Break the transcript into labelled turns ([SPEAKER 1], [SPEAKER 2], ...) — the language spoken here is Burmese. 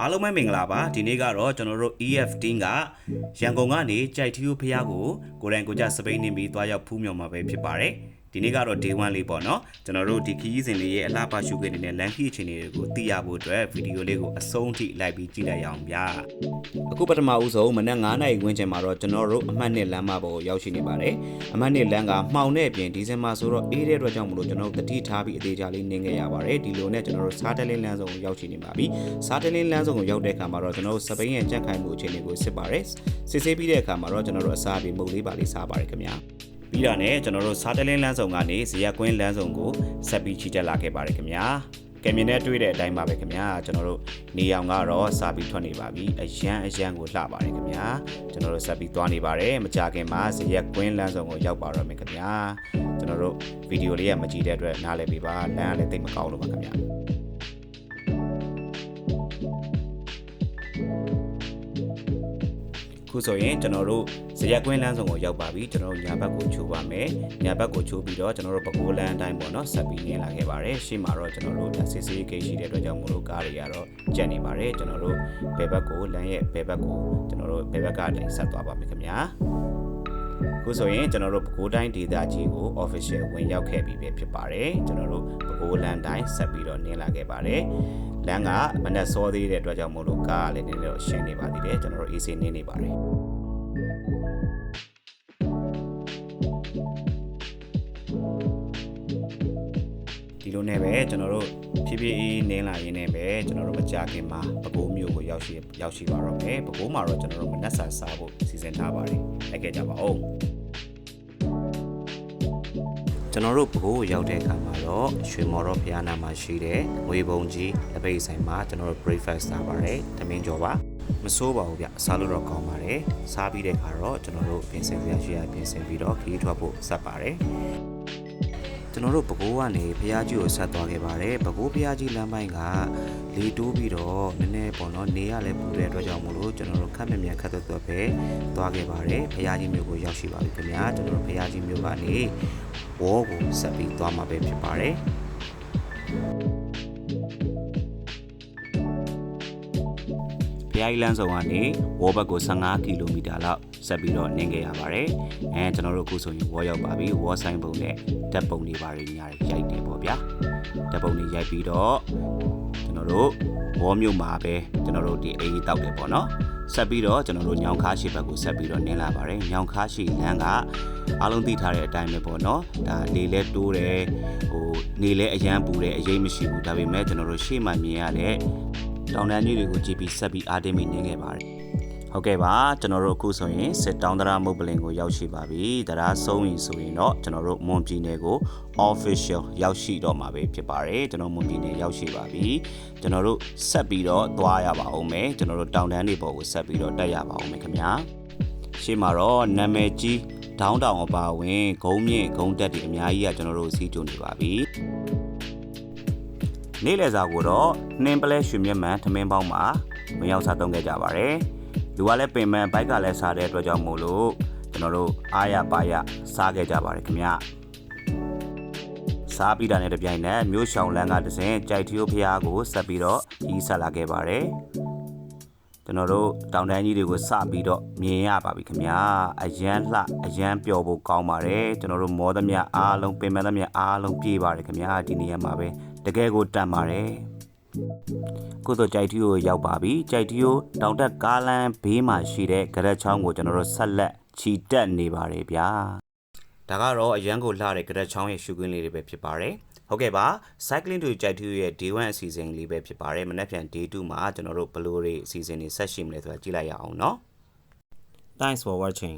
[SPEAKER 1] အားလုံးပဲမင်္ဂလာပါဒီနေ့ကတော့ကျွန်တော်တို့ EF10 ကရန်ကုန်ကနေကြိုက်ထီးဖျားကိုကိုယ်တိုင်ကိုကြစပိန်နေပြီးသွားရောက်ဖူးမြော်မှာပဲဖြစ်ပါတယ်ဒီနေ့ကတော့ day 1လေးပေါ့နော်ကျွန်တော်တို့ဒီခရီးစဉ်လေးရဲ့အလှပရှုခွင့်နေတဲ့လမ်းခီးအခြေအနေတွေကိုသိရဖို့အတွက်ဗီဒီယိုလေးကိုအဆုံးထိလိုက်ပြီးကြည့်လိုက်ရအောင်ဗျာအခုပထမဦးဆုံးမနက်9:00နာရီဝန်းကျင်မှာတော့ကျွန်တော်တို့အမှတ်1လမ်းမပေါ်ရောက်ရှိနေပါတယ်အမှတ်1လမ်းကမှောင်တဲ့အပြင်ဒီဇင်ဘာဆိုတော့အေးတဲ့အတွက်ကြောင့်မလို့ကျွန်တော်တို့တတိထားပြီးအသေးချာလေးနင်းခဲ့ရပါတယ်ဒီလိုနဲ့ကျွန်တော်တို့စားတလင်းလမ်းဆောင်ကိုရောက်ရှိနေပါပြီစားတလင်းလမ်းဆောင်ကိုရောက်တဲ့အခါမှာတော့ကျွန်တော်တို့စပိန်ရဲ့ကြက်ခိုင်မှုအခြေအနေကိုစစ်ပါတယ်စစ်ဆေးပြီးတဲ့အခါမှာတော့ကျွန်တော်တို့အစားပြီးမုတ်လေးပါလေးစားပါတယ်ခင်ဗျာပြီးတော့ねကျွန်တော်တို့စားတလင်းလမ်းဆောင်ကနေဇရက်ကွင်းလမ်းဆောင်ကိုဆက်ပြီးချီတက်လာခဲ့ပါတယ်ခင်ဗျာကင်မင်နဲ့တွေ့တဲ့အတိုင်းပါပဲခင်ဗျာကျွန်တော်တို့နေအောင်ကတော့စားပြီးထွက်နေပါပြီအရန်ကိုလှပါတယ်ခင်ဗျာကျွန်တော်တို့ဆက်ပြီးသွားနေပါတယ်မကြခင်မှာဇရက်ကွင်းလမ်းဆောင်ကိုရောက်ပါတော့မယ်ခင်ဗျာကျွန်တော်တို့ဗီဒီယိုလေးကမကြည့်တဲ့အတွက်နားလည်ပေးပါလမ်းကလည်းသိမကောင်းလို့ပါခင်ဗျာခုဆိုရင်ကျွန်တော်တို့ဇရက်ကွင်းလမ်းဆောင်ကိုရောက်ပါပြီကျွန်တော်တို့ညာဘက်ကိုချိုးပါမယ်ညာဘက်ကိုချိုးပြီးတော့ကျွန်တော်တို့ပဲခူးလမ်းအတိုင်းပေါ့နော်ဆက်ပြီးနေလာခဲ့ပါတယ်ရှေ့မှာတော့ကျွန်တော်တို့စစ်ဆေးဂိတ်ရှိတဲ့အတွက်ကြောင့်မလို့ကားတွေကတော့ကျက်နေပါတယ်ကျွန်တော်တို့ဘယ်ဘက်ကိုလမ်းရဲ့ဘယ်ဘက်ကိုကျွန်တော်တို့ဘယ်ဘက်ကလည်းဆက်သွားပါမယ်ခင်ဗျာခုဆိုရင်ကျွန်တော်တို့ပဲခူးတိုင်းဒေသကြီးကို official ဝင်ရောက်ခဲ့ပြီပဲဖြစ်ပါတယ်ကျွန်တော်တို့ပဲခူးလမ်းတိုင်းဆက်ပြီးတော့နေလာခဲ့ပါတယ်လမ်းကမနဲ့စောသေးတဲ့အတွက်ကြောင့်မို့လို့ကားလည်းနည်းနည်းတော့ရှင်းနေပါသေးတယ်ကျွန်တော်တို့ AC နေပါတယ်ဒီလိုနဲ့ပဲကျွန်တော်တို့ဖြည်းဖြည်းနင်းလာရင်းနဲ့ပဲကျွန်တော်တို့မကြခင်မှာပဲခူးမြို့ကိုရောက်ရှိပါတော့မယ်ပဲခူးမှာတော့ကျွန်တော်တို့မနက်စာစားဖို့စီစဉ်ထားပါတယ်လိုက်ခဲ့ကြပါဦးကျွန်တော်တို့ဘိုးရောက်တဲ့အခါမှာတော့ရွှေမော်တော်ဘုရားနာမှာရှိတဲ့ငွေပုံကြီးအပိတ်ဆိုင်မှာကျွန်တော်တို့ breakfast စားပါတယ်။သမင်းကြော်ပါမစိုးပါဘူးဗျ။စားလို့တော့ကောင်းပါတယ်။စားပြီးတဲ့အခါတော့ကျွန်တော်တို့ပြင်ဆင်စရာရှိရပြင်ဆင်ပြီးတော့ခရီးထွက်ဖို့ဆက်ပါတယ်။ကျွန်တော်တို့ပဲခူးကနေဘုရားကြီးကိုဆက်သွားခဲ့ပါတယ်။ပဲခူးဘုရားကြီးလမ်းပိုင်းကလေတိုးပြီးတော့နည်းနည်းပေါ့နော်နေရလဲပူတဲ့အတွက်ကြောင့်မို့လို့ကျွန်တော်တို့ခက်မြမြန်ခက်သွက်သွက်ပဲသွားခဲ့ပါတယ်။ဘုရားကြီးမြို့ကိုရောက်ရှိပါပြီခင်ဗျာ။ကျွန်တော်တို့ဘုရားကြီးမြို့ကနေဝေါ်ကိုဆက်ပြီးသွားမှာပဲဖြစ်ပါတယ်။ဘုရားကြီးလမ်းဆောင်ကနေဝေါ်ဘက်ကို15ကီလိုမီတာလောက်ဆက်ပြီးတော့နင်းခဲ့ရပါတယ်။ကျွန်တော်တို့အခုဆိုရင်ဝေါ်ရောက်ပါပြီ။ဝေါ်ဆိုင်ပုံနဲ့ဓာတ်ပုံတွေပါရညာရိုက်နေပေါ့ဗျာ။ဓာတ်ပုံတွေရိုက်ပြီးတော့ကျွန်တော်တို့ဝေါ်မြို့မှာပဲကျွန်တော်တို့ဒီအေးတောက်တယ်ပေါ့နော်။ဆက်ပြီးတော့ကျွန်တော်တို့ညောင်ခါရှိဘက်ကိုဆက်ပြီးတော့နင်းလာပါတယ်။ညောင်ခါရှိလမ်းကအားလုံးသိထားတဲ့အတိုင်းပဲပေါ့နော်ဒါလေလဲတိုးတယ်နေလဲအရန်ပူတယ်အရေးမရှိဘူးဒါပေမဲ့ကျွန်တော်တို့ရှေ့မှာမြင်ရတဲ့တောင်တန်းကြီးတွေကိုကြည့်ပြီးဆက်ပြီးအားတင်းမိနေခဲ့ပါတယ်ဟုတ်ကဲ့ပါကျွန်တော်တို့အခုဆိုရင်စစ်တောင်းတရာမုတ်ပလင်ကိုရောက်ရှိပါပြီတရားဆုံးရင်ဆိုရင်တော့ကျွန်တော်တို့မွန်ပြည်နယ်ကို official ရောက်ရှိတော့မှာပဲဖြစ်ပါတယ်ကျွန်တော်မွန်ပြည်နယ်ရောက်ရှိပါပြီကျွန်တော်တို့ဆက်ပြီးတော့သွားရပါဦးမယ်ကျွန်တော်တို့တောင်တန်းတွေပေါ်ကိုဆက်ပြီးတော့တက်ရပါဦးမယ်ခင်ဗျာရှေ့မှာတော့နာမည်ကြီးဒေါင်းတောင်အပါဝင်ဂုံးမြင့်ဂုံးတက်တွေအများကြီးကကျွန်တော်တို့စီးကြုံနေပါပြီနေ့လည်စာကိုတော့နှင်းပလဲရွှေမြက်မှန်ထမင်းပေါင်းမှာဝင်ရောက်စားသုံးခဲ့ကြပါတယ်လူကလည်းပင်ပန်းဘိုက်ကလည်းစားတဲ့အတွက်ကြောင့်မို့လို့ကျွန်တော်တို့အားရပါရစားခဲ့ကြပါတယ်ခင်ဗျစားပြီးတာနဲ့တပြိုင်နက်မြို့ရှောင်းလန်းကတစဉ်ကြိုက်ထီးဖျားကိုဆက်ပြီးတော့ကြီးဆက်လာခဲ့ပါတယ်ကျွန်တော်တို့တောင်တန်းကြီးတွေကိုစပြီးတော့မြင်ရပါပြီခင်ဗျာအရန်လှအရန်ပျော်ဖို့ကောင်းပါတယ်ကျွန်တော်တို့မောသမျှအားလုံးပင်ပန်းသမျှအားလုံးပြေးပါတယ်ခင်ဗျာဒီနေရာမှာပဲတကယ်ကိုတန်ပါတယ်ခုတော့ကြိုက်ထီးကိုရောက်ပါပြီကြိုက်ထီးကိုတောင်တက်ကားလမ်းဘေးမှာရှိတဲ့ကြရက်ချောင်းကိုကျွန်တော်တို့ဆက်လက်ချီတက်နေပါတယ်ဗျာဒါကတော့အရန်ကိုလှတဲ့ကြရက်ချောင်းရဲ့ရှုခွင်းလေးတွေပဲဖြစ်ပါတယ်ဟုတ်ကဲ့ပါ cycling to ကြိုက်ထီးရဲ့ day 1အစီအစဉ်လေးပဲဖြစ်ပါတယ်မနက်ဖြန် day 2မှာကျွန်တော်တို့ဘယ်လိုတွေအစီအစဉ်တွေဆက်ရှိမလဲဆိုတာကြည့်လိုက်ရအောင်เนาะ Thanks for watching